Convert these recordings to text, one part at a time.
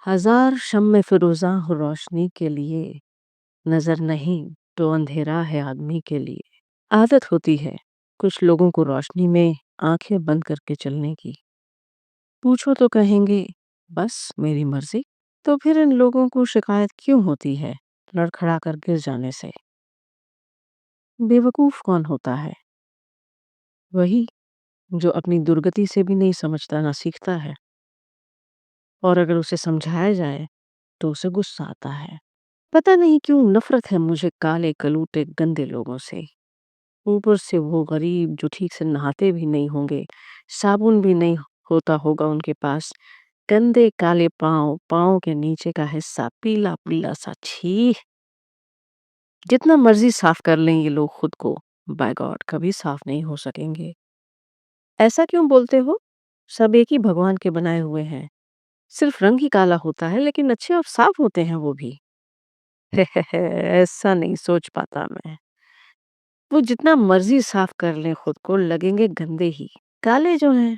हजार शम्मे फिरोजा हो रोशनी के लिए, नजर नहीं तो अंधेरा है आदमी के लिए। आदत होती है कुछ लोगों को रोशनी में आंखें बंद करके चलने की। पूछो तो कहेंगे बस मेरी मर्जी। तो फिर इन लोगों को शिकायत क्यों होती है लड़खड़ा कर गिर जाने से? बेवकूफ कौन होता है? वही जो अपनी दुर्गति से भी नहीं समझता ना सीखता है, और अगर उसे समझाया जाए तो उसे गुस्सा आता है। पता नहीं क्यों नफरत है मुझे काले कलूटे गंदे लोगों से। ऊपर से वो गरीब जो ठीक से नहाते भी नहीं होंगे, साबुन भी नहीं होता होगा उनके पास। गंदे काले पाँव, पाँव के नीचे का हिस्सा पीला पीला सा, छी। जितना मर्जी साफ कर लें ये लोग खुद को, बाय गॉड कभी साफ नहीं हो सकेंगे। ऐसा क्यों बोलते हो? सब एक ही भगवान के बनाए हुए हैं। सिर्फ रंग ही काला होता है, लेकिन अच्छे और साफ होते हैं वो भी। ऐसा नहीं सोच पाता मैं। वो जितना मर्जी साफ कर लें खुद को, लगेंगे गंदे ही, काले जो हैं।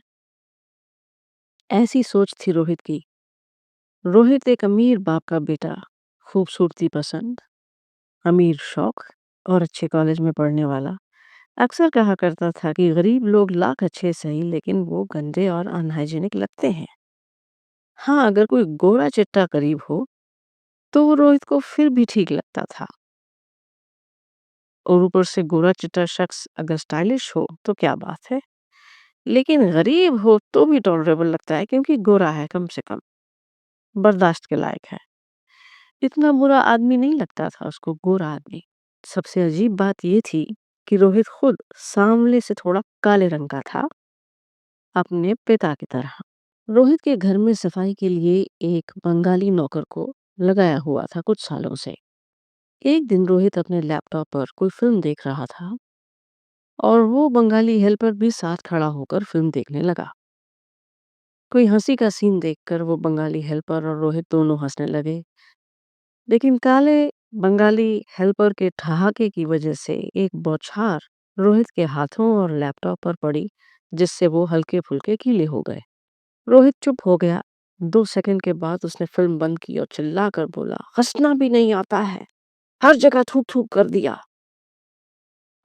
ऐसी सोच थी रोहित की। रोहित एक अमीर बाप का बेटा, खूबसूरती पसंद, अमीर शौक और अच्छे कॉलेज में पढ़ने वाला। अक्सर कहा करता था कि गरीब लोग लाख अच्छे सही, लेकिन वो गंदे और अनहाइजीनिक लगते हैं। हाँ, अगर कोई गोरा चिट्टा करीब हो तो वो रोहित को फिर भी ठीक लगता था। और ऊपर से गोरा चिट्टा शख्स अगर स्टाइलिश हो तो क्या बात है। लेकिन गरीब हो तो भी टॉलरेबल लगता है, क्योंकि गोरा है, कम से कम बर्दाश्त के लायक है। इतना बुरा आदमी नहीं लगता था उसको, गोरा आदमी। सबसे अजीब बात ये थी कि रोहित खुद सांवले से थोड़ा काले रंग का था, अपने पिता की तरह। रोहित के घर में सफाई के लिए एक बंगाली नौकर को लगाया हुआ था कुछ सालों से। एक दिन रोहित अपने लैपटॉप पर कोई फिल्म देख रहा था, और वो बंगाली हेल्पर भी साथ खड़ा होकर फिल्म देखने लगा। कोई हंसी का सीन देखकर वो बंगाली हेल्पर और रोहित दोनों हंसने लगे। लेकिन काले बंगाली हेल्पर के ठहाके की वजह से एक बौछार रोहित के हाथों और लैपटॉप पर पड़ी, जिससे वो हल्के फुल्के गीले हो गए। रोहित चुप हो गया। 2 सेकंड के बाद उसने फिल्म बंद की और चिल्लाकर बोला, हंसना भी नहीं आता है, हर जगह थूक थूक कर दिया।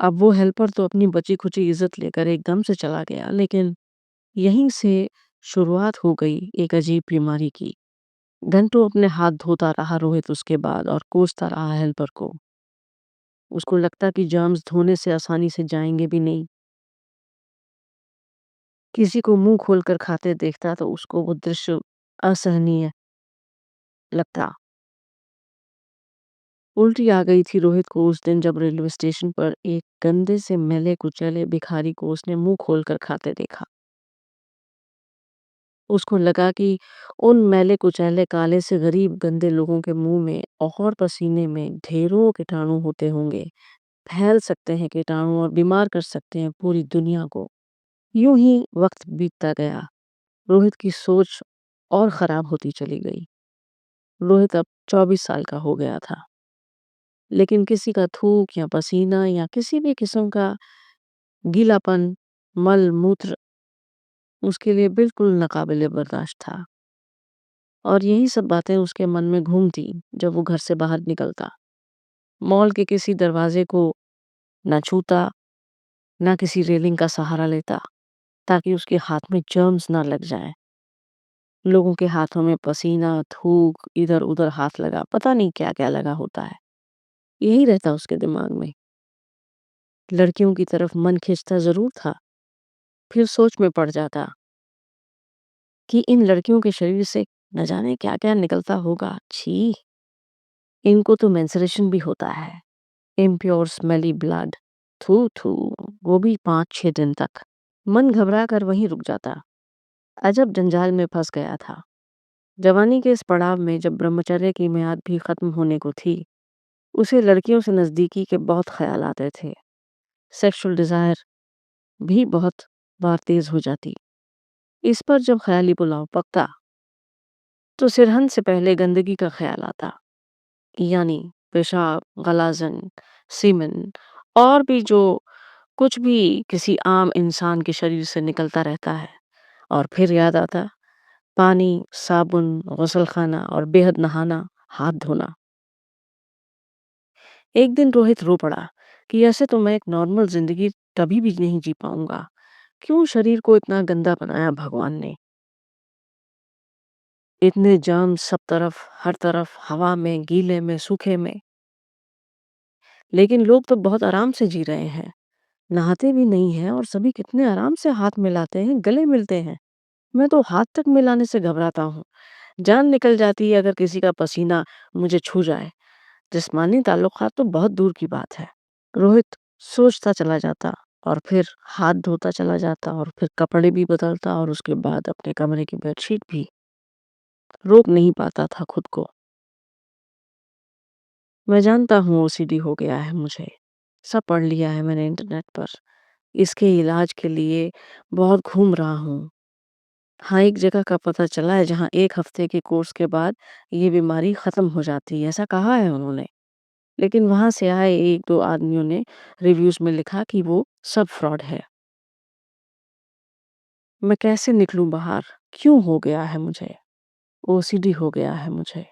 अब वो हेल्पर तो अपनी बची खुची इज्जत लेकर एकदम से चला गया, लेकिन यहीं से शुरुआत हो गई एक अजीब बीमारी की। घंटों अपने हाथ धोता रहा रोहित उसके बाद, और कोसता रहा हेल्पर को। उसको लगता कि जर्म्स धोने से आसानी से जाएंगे भी नहीं। किसी को मुंह खोलकर खाते देखता तो उसको वो दृश्य असहनीय लगता। उल्टी आ गई थी रोहित को उस दिन, जब रेलवे स्टेशन पर एक गंदे से मैले कुचैले भिखारी को उसने मुंह खोलकर खाते देखा। उसको लगा कि उन मैले कुचैले काले से गरीब गंदे लोगों के मुंह में और पसीने में ढेरों कीटाणु होते होंगे। फैल सकते हैं कीटाणु और बीमार कर सकते हैं पूरी दुनिया को। यूं ही वक्त बीतता गया। रोहित की सोच और खराब होती चली गई। रोहित अब 24 साल का हो गया था, लेकिन किसी का थूक या पसीना या किसी भी किस्म का गीलापन, मल मूत्र उसके लिए बिल्कुल नाकाबिले बर्दाश्त था। और यही सब बातें उसके मन में घूमती जब वो घर से बाहर निकलता। मॉल के किसी दरवाजे को ना छूता, ना किसी रेलिंग का सहारा लेता, ताकि उसके हाथ में जर्म्स ना लग जाएं। लोगों के हाथों में पसीना, थूक, इधर उधर हाथ लगा, पता नहीं क्या क्या लगा होता है। यही रहता उसके दिमाग में। लड़कियों की तरफ मन खिंचता जरूर था, फिर सोच में पड़ जाता कि इन लड़कियों के शरीर से न जाने क्या क्या निकलता होगा। छी, इनको तो मेंस्ट्रुएशन भी होता है। इम्प्योर स्मेली ब्लड, थू थू, वो भी 5-6 दिन तक। मन घबरा कर वहीं रुक जाता। अजब जंजाल में फंस गया था। जवानी के इस पड़ाव में, जब ब्रह्मचर्य की मियाद भी खत्म होने को थी, उसे लड़कियों से नजदीकी के बहुत ख्याल आते थे। सेक्सुअल डिजायर भी बहुत बार तेज हो जाती। इस पर जब ख्याली पुलाव पकता तो सिरहन से पहले गंदगी का ख्याल आता, यानी पेशाब, गलाजन, सीमन, और भी जो कुछ भी किसी आम इंसान के शरीर से निकलता रहता है। और फिर याद आता पानी, साबुन, गुसलखाना और बेहद नहाना, हाथ धोना। एक दिन रोहित रो पड़ा कि ऐसे तो मैं एक नॉर्मल जिंदगी कभी भी नहीं जी पाऊंगा। क्यों शरीर को इतना गंदा बनाया भगवान ने? इतने जर्म सब तरफ, हर तरफ, हवा में, गीले में, सूखे में। लेकिन लोग तो बहुत आराम से जी रहे हैं, नहाते भी नहीं हैं और सभी कितने आराम से हाथ मिलाते हैं, गले मिलते हैं। मैं तो हाथ तक मिलाने से घबराता हूँ। जान निकल जाती है अगर किसी का पसीना मुझे छू जाए। जिस्मानी ताल्लुकात तो बहुत दूर की बात है। रोहित सोचता चला जाता और फिर हाथ धोता चला जाता और फिर कपड़े भी बदलता और उसके बाद अपने कमरे की बेडशीट भी। रोक नहीं पाता था खुद को। मैं जानता हूँ ओसीडी हो गया है मुझे। सब पढ़ लिया है मैंने इंटरनेट पर। इसके इलाज के लिए बहुत घूम रहा हूँ। हाँ, एक जगह का पता चला है जहाँ 1 हफ्ते के कोर्स के बाद ये बीमारी खत्म हो जाती है, ऐसा कहा है उन्होंने। लेकिन वहाँ से आए 1-2 आदमियों ने रिव्यूज़ में लिखा कि वो सब फ्रॉड है। मैं कैसे निकलूँ बाहर? क्यों हो गया है मुझे? ओसीडी हो गया है मुझे।